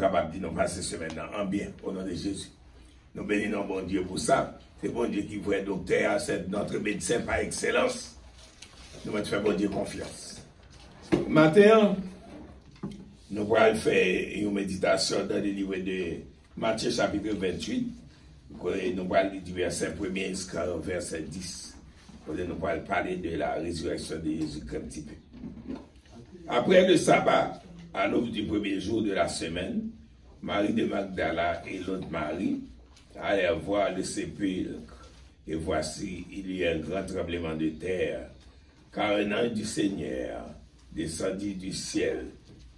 capables de dire nous passer semaine en bien, au nom de Jésus. Nous bénissons bon Dieu pour ça. C'est bon Dieu qui voit docteur, c'est notre médecin par excellence. Nous allons faire bon Dieu confiance. Matin, nous allons faire une méditation dans le livre de Matthieu chapitre 28. Nous allons lire du verset 1er jusqu'au verset 10. Nous allons parler de la résurrection de Jésus-Christ un petit peu. Après le sabbat, à l'aube du premier jour de la semaine, Marie de Magdala et l'autre Marie allèrent voir le sépulcre. Et voici, il y a un grand tremblement de terre, car un ange du Seigneur descendit du ciel,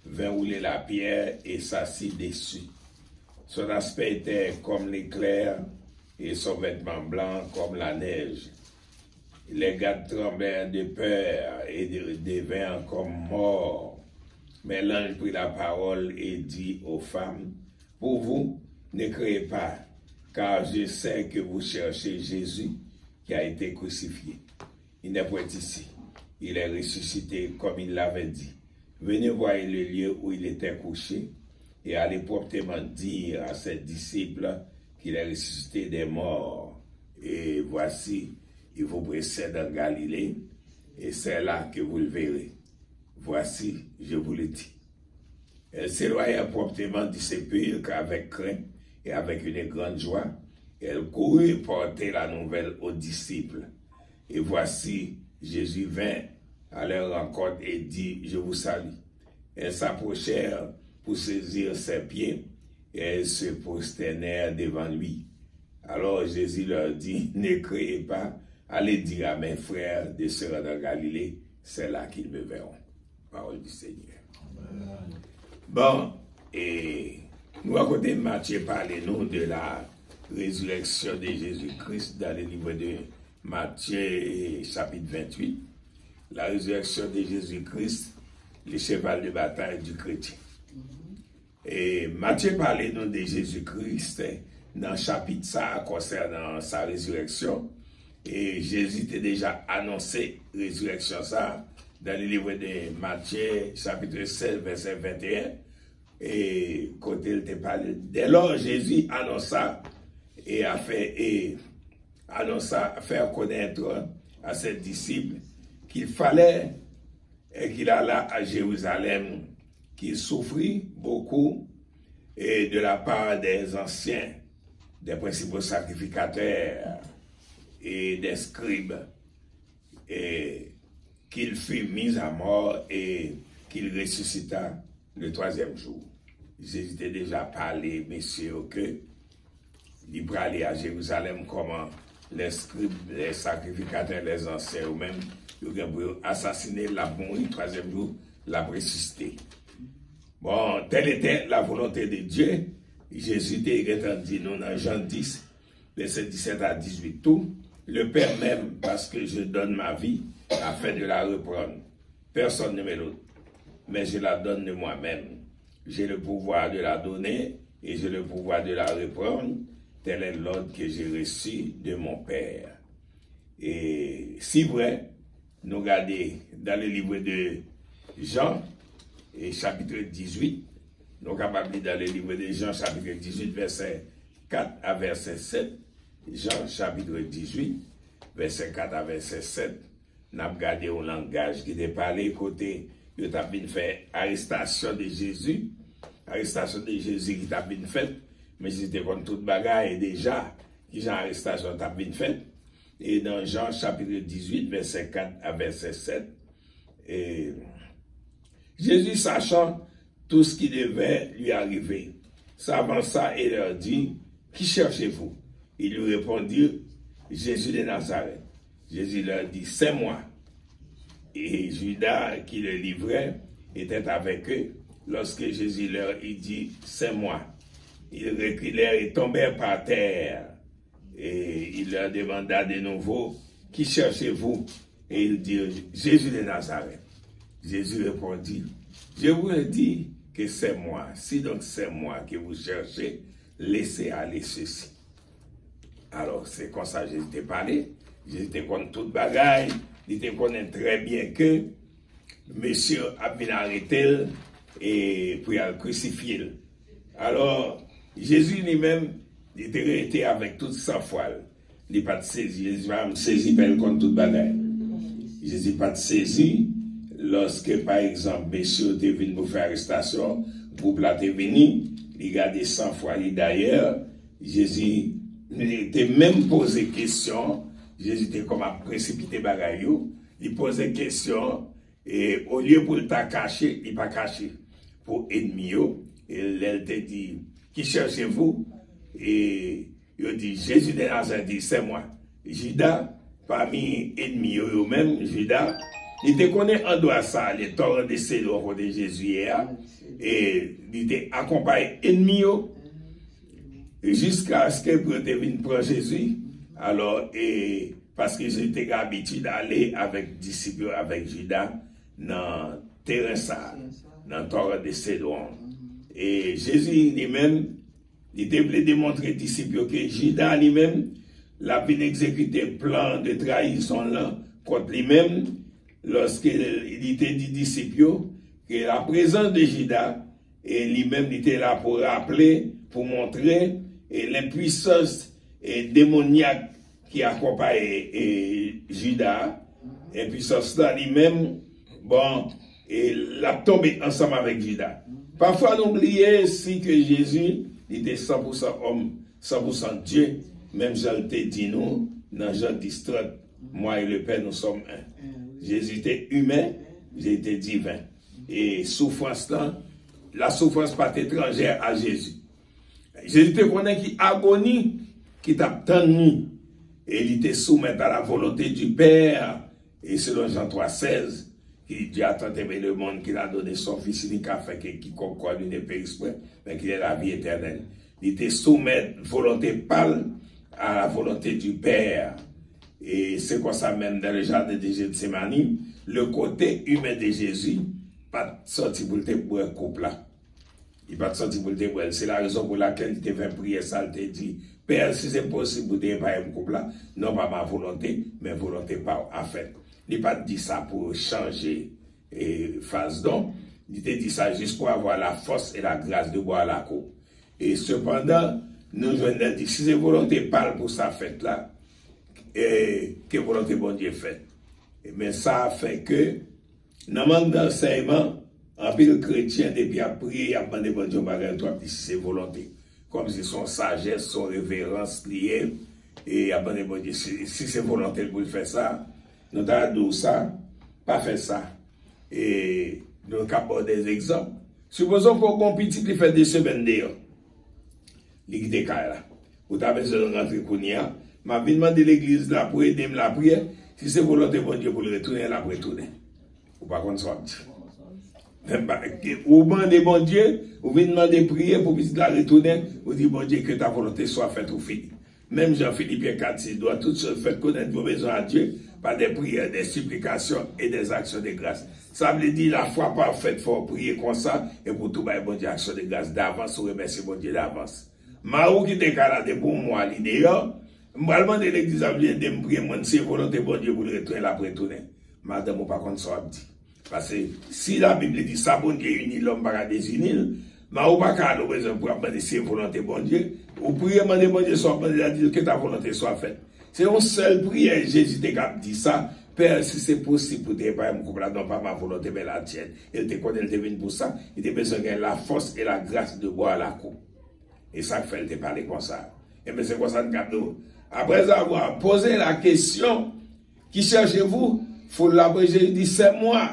vint rouler la pierre et s'assit dessus. Son aspect était comme l'éclair et son vêtement blanc comme la neige. Les gardes tremblèrent de peur et devinrent comme morts. Mais l'ange prit la parole et dit aux femmes, « Pour vous, ne créez pas, car je sais que vous cherchez Jésus qui a été crucifié. Il n'est point ici. Il est ressuscité comme il l'avait dit. Venez voir le lieu où il était couché et allez promptement dire à ses disciples qu'il est ressuscité des morts. Et voici, il vous précède en Galilée, et c'est là que vous le verrez. Voici, je vous le dis. » Elle s'éloigna promptement du sépulcre avec crainte et avec une grande joie. Elle courut porter la nouvelle aux disciples. Et voici, Jésus vint à leur rencontre et dit, « Je vous salue. » Elles s'approchèrent pour saisir ses pieds et elles se prosternèrent devant lui. Alors Jésus leur dit, « Ne créez pas, allez dire à mes frères de se rendre en Galilée, c'est là qu'ils me verront. » Parole du Seigneur. Amen. Bon, et nous, à côté de Matthieu, parlez-nous de la résurrection de Jésus-Christ dans le livre de Matthieu, chapitre 28. La résurrection de Jésus-Christ, le cheval de bataille du chrétien. Et Matthieu parlez-nous de Jésus-Christ dans le chapitre ça concernant sa résurrection. Et Jésus était déjà annoncé résurrection ça dans le livre de Matthieu, chapitre 16, verset 21. Et côté il te parle. Dès lors, Jésus annonça et a fait faire connaître à ses disciples qu'il fallait et qu'il alla à Jérusalem, qu'il souffrit beaucoup et de la part des anciens, des principaux sacrificateurs et des scribes, et qu'il fut mis à mort et qu'il ressuscita le troisième jour. Jésus était déjà parlé, messieurs, que il pourrait aller à Jérusalem, comment les scribes, les sacrificateurs, les anciens eux-mêmes, ils ont assassiné la mort, le troisième jour, la ressuscité. Bon, telle était la volonté de Dieu. Jésus était dit nous dans Jean 10, verset 17 à 18, tout. Le Père même, parce que je donne ma vie, afin de la reprendre. Personne ne me l'ôte, mais je la donne de moi-même. J'ai le pouvoir de la donner et j'ai le pouvoir de la reprendre. Tel est l'ordre que j'ai reçu de mon Père. Et si vrai, nous regardons dans le livre de Jean, et chapitre 18, nous sommes capables de dans le livre de Jean, chapitre 18, verset 4 à verset 7. Jean, chapitre 18, verset 4 à verset 7. Nous avons regardé un langage qui est parlé côté, il a bien fait arrestation de Jésus. Arrestation de Jésus qui t'a bien faite. Mais c'était comme toute bagaille déjà, qui j'ai arrestation t'a bien faite. Et dans Jean chapitre 18, verset 4 à verset 7, et Jésus, sachant tout ce qui devait lui arriver, s'avança et leur dit, « Qui cherchez-vous » Ils lui répondirent, « Jésus de Nazareth. » Jésus leur dit, « C'est moi. » Et Judas, qui le livrait, était avec eux. Lorsque Jésus leur dit, « C'est moi », ils reculèrent et tombèrent par terre. Et il leur demanda de nouveau, « Qui cherchez-vous » Et ils dirent, « Jésus de Nazareth. » Jésus répondit, « Je vous le dis que c'est moi. Si donc c'est moi que vous cherchez, laissez aller ceci. » Alors c'est comme ça que Jésus t'a parlé. Jésus te connaît toute bagaille. Il te connaît très bien que monsieur a bien arrêté et puis a crucifié. Alors, Jésus lui-même, il était avec toute sa foi. Il n'est pas saisi. Jésus va me saisir contre toute bagaille. Jésus n'est pas saisi lorsque, par exemple, messieurs étaient venus pour faire arrestation, groupe là était venu, il gardait 100 fois. D'ailleurs, Jésus était même posé question. Jésus était comme à précipiter bagaille. Il posait question et au lieu pour le cacher, il pas caché. Pour ennemi, et elle te dit, qui cherchez-vous? Et il dit, Jésus de Nazareth dit, c'est moi. Judas, parmi ennemis eux-mêmes, Judas, il te connaît en droit ça, les torrents de Cédor de Jésus hier, et il te accompagne ennemis jusqu'à ce que pour te venir prendre Jésus. Alors, et parce que j'étais habitué d'aller avec disciples, avec Judas, dans le terrain ça, dans le torrent de Cédor. Et Jésus lui-même, il devait démontrer aux disciples que Judas lui-même, l'a bien exécuté plan de trahison là contre lui-même, lorsqu'il était dit disciples que la présence de Judas, et lui-même était là pour rappeler, pour montrer l'impuissance démoniaque qui accompagne Judas, l'impuissance là lui-même, bon, et l'a tombé ensemble avec Judas. Parfois, n'oubliez aussi que Jésus était 100% homme, 100% Dieu. Même Jean te dit nous, dans Jean 10, moi et le Père, nous sommes un. Jésus était humain, j'étais divin. Et souffrance là, la souffrance pas étrangère à Jésus. Jésus te connaît qui agonie, qui t'a tenu. Et il était soumis à la volonté du Père. Et selon Jean 3,16, qui dit à tant aimer le monde qu'il a donné son fils unique afin qu'il concorde une paix exprès, mais qu'il ait la vie éternelle. Il était soumis à la volonté pâle à la volonté du Père. Et c'est comme ça même dans le jardin de Gethsémani, le côté humain de Jésus, pas sorti pour le pour un couple là. Il pas sorti pour le pour. C'est la raison pour laquelle il te fait prier ça, il te dit, Père, si c'est possible pour te pas un couple là, non pas ma volonté, mais volonté pas en fait. Il n'a pas dit ça pour changer phase don. Il te dit ça juste pour avoir la force et la grâce de boire la coupe. Et cependant, nous venons dire, si c'est volonté parle pour sa fête là, et que volonté bon Dieu fait. Mais ça fait que, dans le manque d'enseignement, en pile chrétien, depuis à prier, à demander bon Dieu, si c'est volonté. Comme si son sagesse, son révérence liée, et à demander bon Dieu, si c'est volonté pour faire ça, nous avons dit ça, pas faire ça. Et nous avons des exemples. Supposons qu'on petit qui fait des semaines d'ailleurs. Il est là. Vous avez besoin de rentrer pour nous. Ma vie demande de l'église là pour aider la prière. Si c'est volonté de Dieu pour le retourner, là pour retourner. Ou pas qu'on soit. Ou demandez bon Dieu, ou venez demander de prier pour qu'il la retourner, ou dit bon Dieu que ta volonté soit faite ou finie. Même Jean-Philippe 4 doit toutes choses faire connaître vos besoins à Dieu par des prières, des supplications et des actions de grâce. Ça veut dire la foi parfaite, il faut prier comme ça, et pour tout, bon Dieu, action de grâce d'avance, ou remercier bon Dieu d'avance. Marou qui te calade pour moi, l'idée, moi, de l'église a besoin de me prier, moi, c'est volonté bon Dieu pour le retourner, la retourner. Madame, ou pas contre ça, dit. Parce que si la Bible dit ça, bon Dieu unit l'homme par désunir, mais ou pas qu'à l'occasion pour apprendre si volonté bon Dieu, ou prier, demander bon Dieu soit dire que ta volonté soit faite. C'est une seule prière, Jésus te dit ça, Père, si c'est possible pour te pas me couper là, non pas ma volonté, mais la tienne. Il te connaît, il te vient pour ça, il te besoin de la force et la grâce de boire la coupe. Et ça fait, il te parler comme ça. Et bien c'est comme ça de cadeau. Après avoir posé la question, qui cherchez-vous? Faut l'abréger, il dit, c'est moi.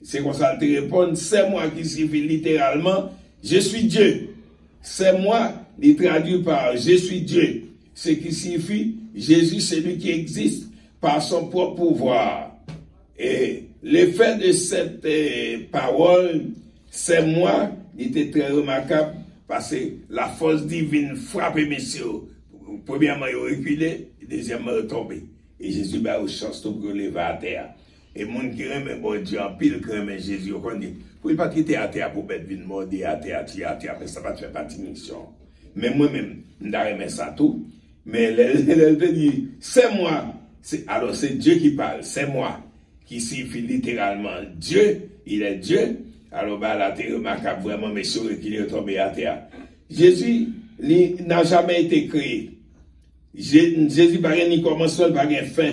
C'est comme ça qu'il te répond, c'est moi qui signifie littéralement, je suis Dieu. C'est moi, il traduit par je suis Dieu. Ce qui signifie, Jésus, c'est lui qui existe par son propre pouvoir. Et l'effet de cette parole, c'est moi, il était très remarquable parce que la force divine frappe messieurs. Premièrement, il a reculé, deuxièmement, il a tombé. Et Jésus a eu chance de lever à terre. Et les gens qui aiment bon Dieu en pile, qui aiment Jésus, on dit, pour ne pas quitter à terre pour mettre une mort à terre, mais ça va faire partie de mission. Mais moi-même, je ça tout. Mais elle te dit, c'est moi. Alors c'est Dieu qui parle, c'est moi. Qui signifie littéralement Dieu, il est Dieu. Alors là, c'est remarquable vraiment, messieurs, qu'il est tombé à terre. Jésus n'a jamais été créé. Jésus n'a pas ni commencement, pas ni fin.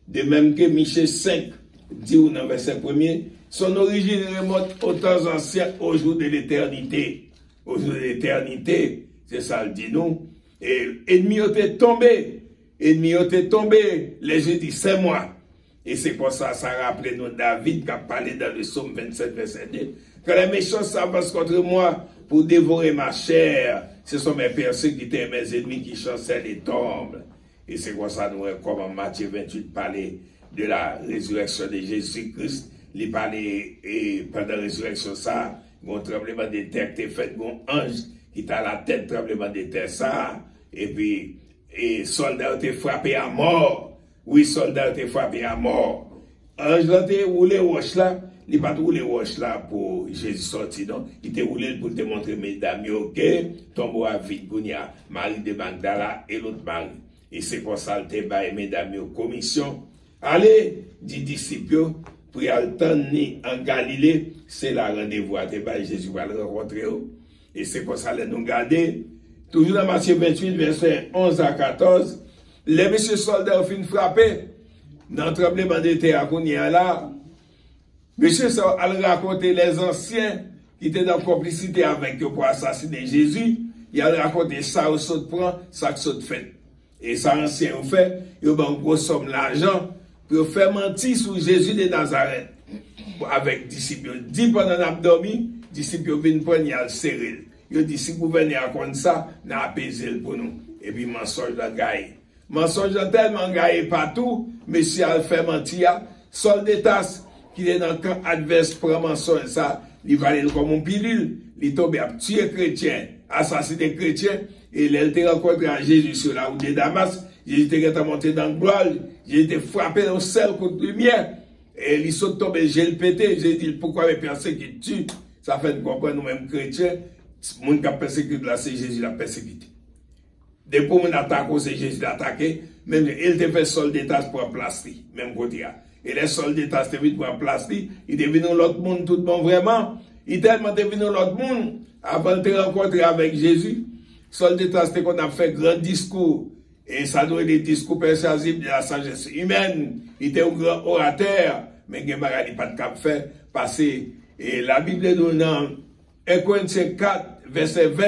De même que Michée 5 dit dans le verset 1er, son origine remonte aux temps anciens, au jour de l'éternité. Au jour de l'éternité, c'est ça le dit nous. Et ennemi était tombé. Ennemi était tombé. Les Jésus dit, c'est moi. Et c'est pour ça, ça rappelle nous David qui a parlé dans le psaume 27, verset 2. Que les méchants s'avancent contre moi pour dévorer ma chair. Ce sont mes persécuteurs, mes ennemis qui chancellent et tombent. Et c'est comme ça, nous, comme en Matthieu 28, parler de la résurrection de Jésus-Christ. Il parlait, et pendant la résurrection, ça, un tremblement de terre qui était fait, un ange qui était à la tête, tremblement de terre, ça. Et puis, et soldats ont été frappés à mort. Oui, soldats ont été frappés à mort. Ange là, il roulé roche là. Il n'a pas roulé roche là pour Jésus sorti, non. Il était roulé pour te montrer, mesdames, ok, tombeau à vide, Gounia, Marie de Magdala et l'autre Marie. Et c'est pour ça que le mesdames, commission. Allez, dit disciples, pour y aller en Galilée, c'est la rendez-vous à Jésus va le rencontrer. Et c'est pour ça que nous gardons. Toujours dans Matthieu 28, verset 11 à 14, les messieurs soldats ont fini frapper. Dans le tremblement de terre qu'on y a là, monsieur a raconté les anciens qui étaient dans complicité avec eux pour assassiner Jésus. Il a raconté ça au saut de prend, ça que saut fait. Et ça, ancien ont fait, ils ont une grosse somme d'argent pour faire mentir sur Jésus de Nazareth. Avec disciples. Dit pendant l'abdomen, disciples viennent prendre, ils ont serré. Ils dit, si vous venez à contre ça, nous apaisé pour nous. Et puis, mensonge de gaï. Mensonge de tellement gaï partout, mais si elle fait mentir, soldatas qui est dans le camp adverse pour mensonge, ça, il va aller comme un pilule, il tombe à tuer chrétiens, assassiner chrétiens, et il a rencontré à Jésus sur la route de Damas. Jésus était monté dans le gloire, Jésus était frappé dans le ciel contre lumière, et il saute tombé, j'ai le pété, j'ai dit, pourquoi les personnes qui tuent, ça fait comprendre nous-mêmes chrétiens. Mon qui a persécuté là, c'est Jésus l'a persécuté. Depuis mon attaque, c'est Jésus l'a attaqué. Même il te fait soldat pour en placer, même côté. Et les soldats te vite pour en placer. Il devine l'autre monde tout bon vraiment. Il tellement devine l'autre monde avant de te rencontrer avec Jésus. Soldats te qu'on a fait grand discours. Et ça doit être des discours persuasifs de la sagesse humaine. Il était un grand orateur. Mais il n'y a pas de cap fait passer. Et la Bible nous dans 1 Corinthiens 4, verset 20,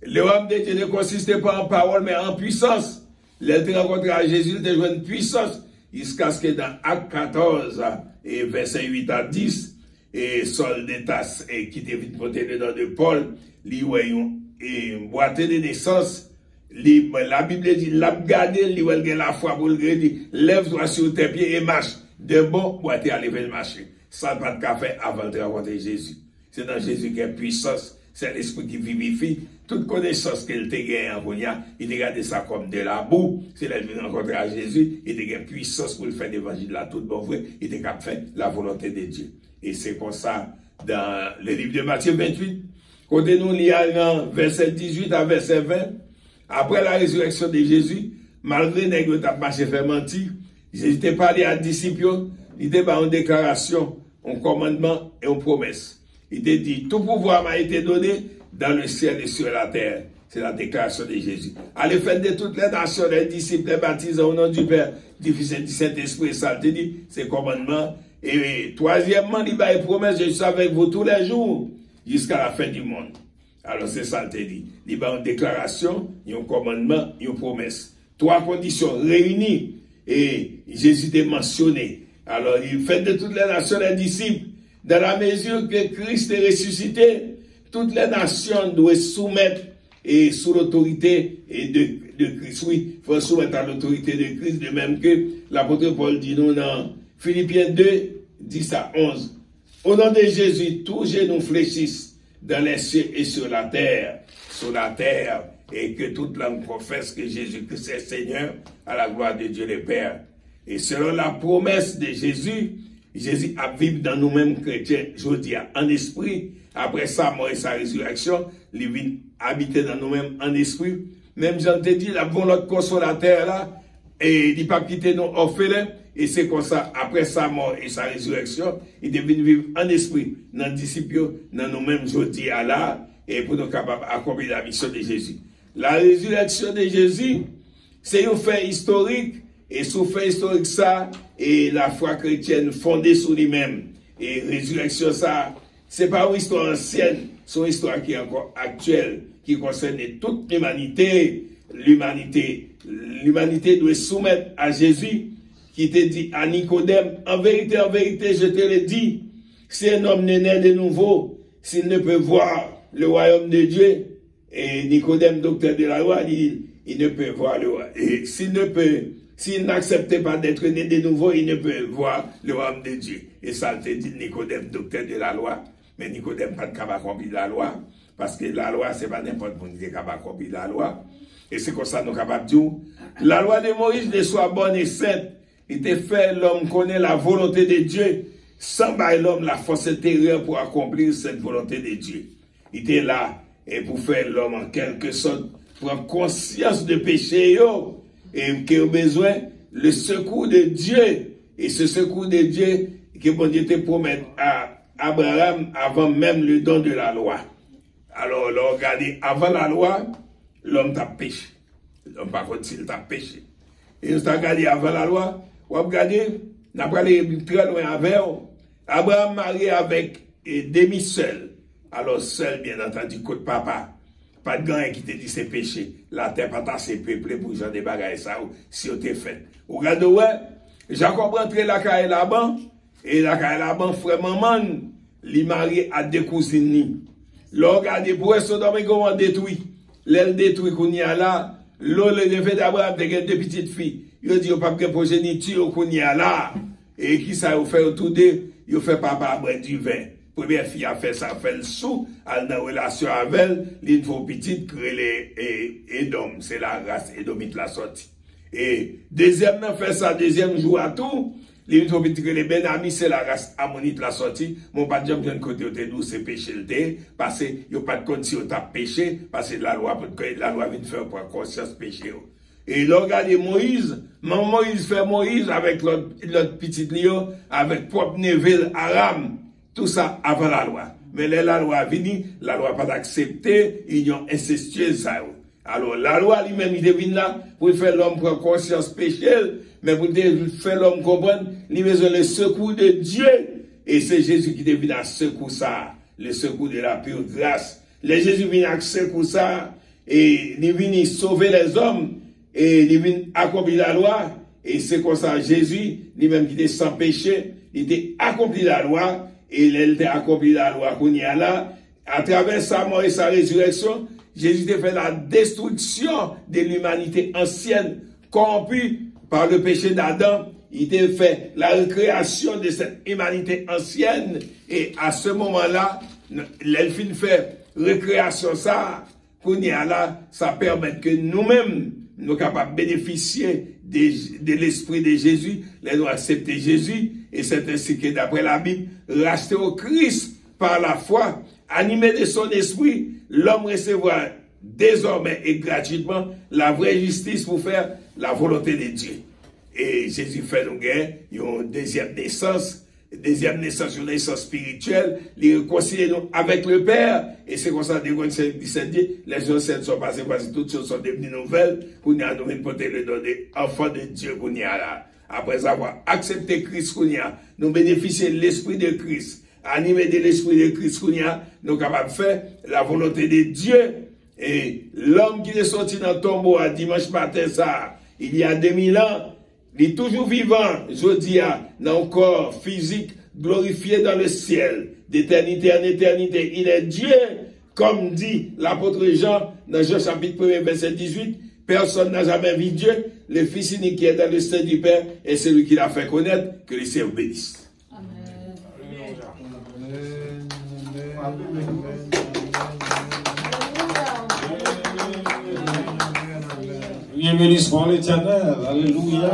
le homme de Dieu ne consistait pas en parole, mais en puissance. Il a rencontré à Jésus, il a joué une puissance. Il se casque dans Acte 14, et verset 8 à 10, et Soldatas, qui était vite porté dedans de Paul, lui, et boité de naissance, la Bible dit, l'a gardé, il a la foi pour le dire, lève-toi sur tes pieds et marche. De bon, boité à lever le marché. Ça n'a pas de café avant de rencontrer Jésus. C'est dans Jésus qu'il y a puissance. C'est l'esprit qui vivifie. Toute connaissance qu'il te gagne en Bonia, il te garde ça comme de la boue. C'est là qu'il rencontre à Jésus. Il te gagne puissance pour le faire l'évangile là, tout bon vrai. Il te capte faire la volonté de Dieu. Et c'est comme ça, dans le livre de Matthieu 28, côté nous, il y a dans verset 18 à verset 20, après la résurrection de Jésus, malgré les gens qui ont marché faire mentir, Jésus t'a parlé à disciples, il t'a fait une déclaration, un commandement et une promesse. Il t'a dit, tout pouvoir m'a été donné dans le ciel et sur la terre. C'est la déclaration de Jésus. Allez faire de toutes les nations, les disciples, les baptisés au nom du Père, du Fils et du Saint-Esprit. Ça te dit, c'est commandement. Et troisièmement, il va y promesse, je suis avec vous tous les jours, jusqu'à la fin du monde. Alors c'est ça, te dit. Il va une déclaration, un commandement, une promesse. Trois conditions réunies. Et Jésus t'a mentionné. Alors, il fait de toutes les nations les disciples. Dans la mesure que Christ est ressuscité, toutes les nations doivent soumettre et sous l'autorité de Christ. Oui, il faut soumettre à l'autorité de Christ, de même que l'apôtre Paul dit nous dans Philippiens 2, 10 à 11. Au nom de Jésus, tous genoux fléchissent dans les cieux et sur la terre, et que toute langue professe que Jésus-Christ est Seigneur, à la gloire de Dieu le Père. Et selon la promesse de Jésus, Jésus a vécu dans nous-mêmes chrétiens, je dis, en esprit, après sa mort et sa résurrection, il vient habiter dans nous-mêmes en esprit. Même Jean te dit, la volonté consolateur là, et il n'a pas quitté nos orphelins, et c'est comme ça, après sa mort et sa résurrection, il devient vivre en esprit, dans les disciples, dans nous-mêmes, je dis, là, et pour nous capables d'accomplir la mission de Jésus. La résurrection de Jésus, c'est un fait historique, et sous fait historique ça, et la foi chrétienne fondée sur lui-même. Et résurrection ça, c'est pas une histoire ancienne, c'est une histoire qui est encore actuelle, qui concerne toute l'humanité. L'humanité doit soumettre à Jésus, qui te dit à Nicodème, en vérité, je te le dis, si un homme n'est né de nouveau, s'il ne peut voir le royaume de Dieu, et Nicodème, docteur de la loi, il ne peut voir le royaume. Et s'il n'accepte pas d'être né de nouveau, il ne peut voir le royaume de Dieu. Et ça te dit Nicodème, docteur de la loi, mais Nicodème pas capable d'accomplir la loi, parce que la loi, c'est pas n'importe qui est capable d'accomplir la loi. Et c'est comme ça nous sommes capables de dire, la loi de Moïse ne soit bonne et sainte. Il te fait l'homme connaît la volonté de Dieu, sans bailler l'homme la force intérieure pour accomplir cette volonté de Dieu. Il était là et pour faire l'homme en quelque sorte prendre conscience de péché et qui a besoin le secours de Dieu. Et ce secours de Dieu que bon Dieu te promet à Abraham avant même le don de la loi. Alors, regardez, avant la loi, l'homme t'a péché. L'homme, par contre, s'il t'a péché. Et nous avons regardé avant la loi, on a regardé, on a parlé très loin avec Abraham marié avec demi-seul. Alors, seul, bien entendu, côté papa. Pas de grand qui te dit c'est péché. La terre pas assez peuplée pour genre des bagages ça, si on t'est fait. Regardez, ouais, Jacob rentre la caille là-bas, et la caille là-bas, frère maman, li marié à deux cousines. Là, regardez, pour eux, Sodome et Gomorrhe détruit. L'aile détruit qu'on y a là, l'eau le fait d'Abraham, de deux petites filles. Il dit, il n'y a pas de progéniture qu'on y a là. Et qui ça, il fait autour d'eux, il fait papa boire du vin. Première fille a fait ça, fait le sou, elle a une relation avec elle, il faut petite créer les Édom, c'est la race édomite la sortie. Et deuxième fait ça, deuxième jour à tout, il faut petite créer les Benami, c'est la race ammonite la sortie. Mon pas de bien côté où c'est péché le thé, parce qu'il n'y a pas de compte si on t'a péché, parce que la loi vient faire pour conscience péché. Et là, regardez Moïse, Moïse fait Moïse avec l'autre petite Léo, avec propre neveu Aram. Tout ça avant la loi. Mais la loi vient, la loi pas accepté, union incestueuse. Alors la loi lui-même, il devine là pour faire l'homme prendre conscience péché, mais pour faire l'homme comprendre, il besoin le secours de Dieu. Et c'est Jésus qui devine à secours ça, le secours de la pure grâce. Le Jésus vient à secours ça, et il vient sauver les hommes, et il vient accomplir la loi. Et c'est comme ça, Jésus, lui-même qui était sans péché, il était accompli la loi. Et il a accompli la loi qu'on y a là. À travers sa mort et sa résurrection, Jésus a fait la destruction de l'humanité ancienne, corrompue par le péché d'Adam. Il a fait la recréation de cette humanité ancienne. Et à ce moment-là, l'elfine fait recréation ça, qu'on y a là, ça permet que nous-mêmes, nous sommes capables de bénéficier de l'esprit de Jésus, nous accepter Jésus, et c'est ainsi que d'après la Bible, racheté au Christ par la foi, animé de son esprit, l'homme recevra désormais et gratuitement la vraie justice pour faire la volonté de Dieu. Et Jésus fait nous gagner une deuxième naissance, une naissance spirituelle, il réconcilie nous avec le Père, et c'est comme ça, dès qu'on s'est dit, les choses sont passées, parce que toutes choses sont devenues nouvelles, pour nous porter le don des enfants de Dieu, qu'on y a là. Après avoir accepté Christ, qu'on y a, nous bénéficions de l'esprit de Christ, animé de l'esprit de Christ, qu'on y a, nous sommes capables de faire la volonté de Dieu. Et l'homme qui est sorti dans le tombeau à dimanche matin, ça, il y a 2000 ans, il est toujours vivant, je dis, dans un corps physique glorifié dans le ciel, d'éternité en éternité. Il est Dieu, comme dit l'apôtre Jean dans Jean chapitre 1, verset 18. Personne n'a jamais vu Dieu. Le Fils unique qui est dans le sein du Père et celui qui l'a fait connaître, que le Seigneur bénisse. Amen. Bienvenue sur l'Éternel. Alléluia.